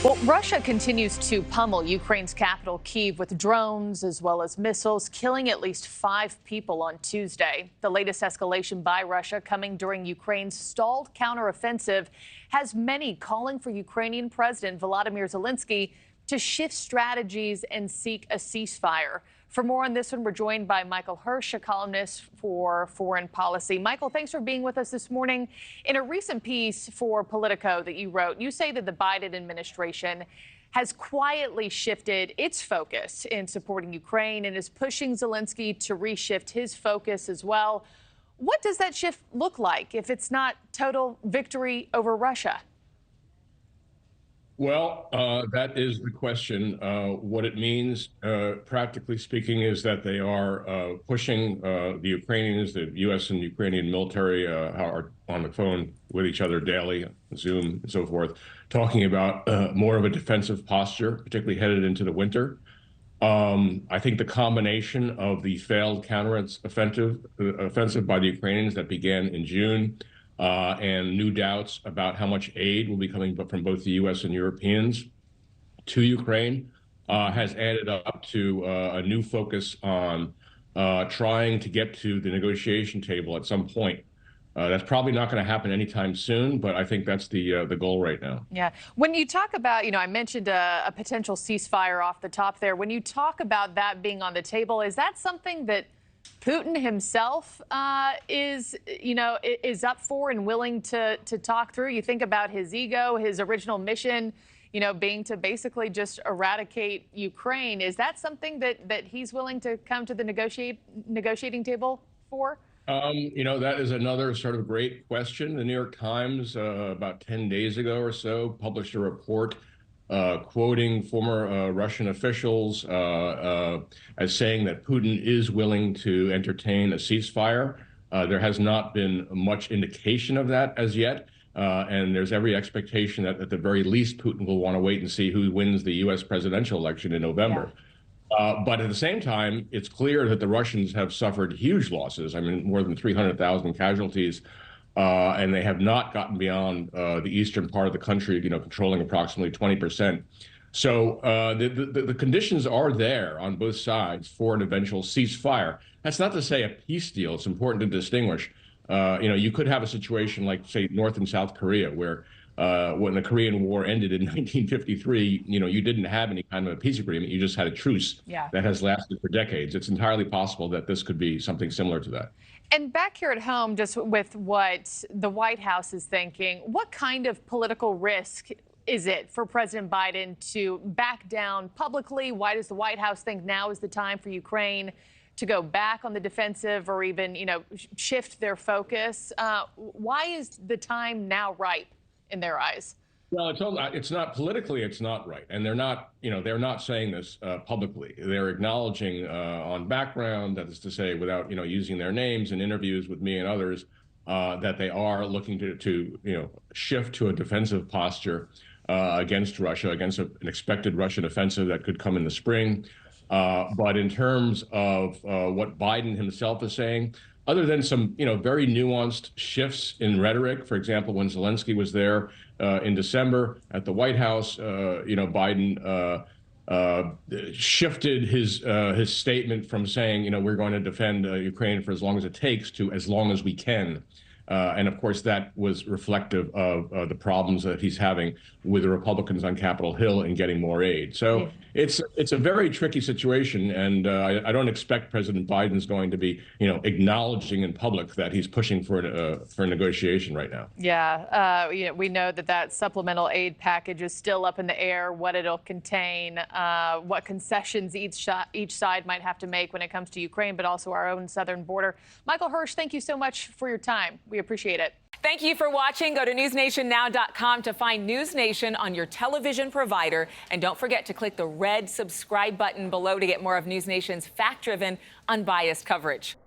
Well, Russia continues to pummel Ukraine's capital, Kyiv, with drones as well as missiles, killing at least 5 people on Tuesday. The latest escalation by Russia coming during Ukraine's stalled counteroffensive has many calling for Ukrainian President Volodymyr Zelensky to shift strategies and seek a ceasefire. For more on this one, we're joined by Michael Hirsh, a columnist for foreign policy. Michael, thanks for being with us this morning. In a recent piece for Politico that you wrote, you say that the Biden administration has quietly shifted its focus in supporting Ukraine and is pushing Zelensky to reshift his focus as well. What does that shift look like if it's not total victory over Russia? Well, that is the question. What it means, practically speaking, is that they are pushing the Ukrainians, the U.S. and Ukrainian military are on the phone with each other daily, Zoom and so forth, talking about more of a defensive posture, particularly headed into the winter. I think the combination of the failed offensive by the Ukrainians that began in June, and new doubts about how much aid will be coming from both the U.S. and Europeans to Ukraine has added up to a new focus on trying to get to the negotiation table at some point. That's probably not going to happen anytime soon, but I think that's the goal right now. Yeah. When you talk about, I mentioned a potential ceasefire off the top there. When you talk about that being on the table, is that something that Putin himself is up for and willing to talk through? You think about his ego, his original mission, being to basically just eradicate Ukraine. Is that something that he's willing to come to the negotiating table for? That is another sort of great question. The New York Times, about 10 days ago or so, published a report quoting former Russian officials as saying that Putin is willing to entertain a ceasefire. There has not been much indication of that as yet, and there's every expectation that at the very least Putin will want to wait and see who wins the U.S. presidential election in November. Yeah. But at the same time, it's clear that the Russians have suffered huge losses. I mean, more than 300,000 casualties. And they have not gotten beyond the eastern part of the country, controlling approximately 20%. So the conditions are there on both sides for an eventual ceasefire. That's not to say a peace deal. It's important to distinguish. You could have a situation like, say, North and South Korea, where when the Korean War ended in 1953, you didn't have any kind of a peace agreement. You just had a truce that has lasted for decades. It's entirely possible that this could be something similar to that. And back here at home, just with what the White House is thinking, what kind of political risk is it for President Biden to back down publicly? Why does the White House think now is the time for Ukraine to go back on the defensive or even, shift their focus? Why is the time now ripe in their eyes? Well, it's not politically, it's not right. And they're not saying this publicly. They're acknowledging on background, that is to say, without, using their names in interviews with me and others, that they are looking to shift to a defensive posture against Russia, against an expected Russian offensive that could come in the spring. But in terms of what Biden himself is saying, other than some, very nuanced shifts in rhetoric, for example, when Zelensky was there in December at the White House, Biden shifted his statement from saying, we're going to defend Ukraine for as long as it takes to as long as we can. And of course, that was reflective of the problems that he's having with the Republicans on Capitol Hill in getting more aid. So it's a very tricky situation. And I don't expect President Biden's going to be, acknowledging in public that he's pushing for a negotiation right now. Yeah. We know that supplemental aid package is still up in the air, what it'll contain, what concessions each side might have to make when it comes to Ukraine, but also our own southern border. Michael Hirsh, thank you so much for your time. We appreciate it. Thank you for watching. Go to newsnationnow.com to find NewsNation on your television provider. And don't forget to click the red subscribe button below to get more of NewsNation's fact-driven, unbiased coverage.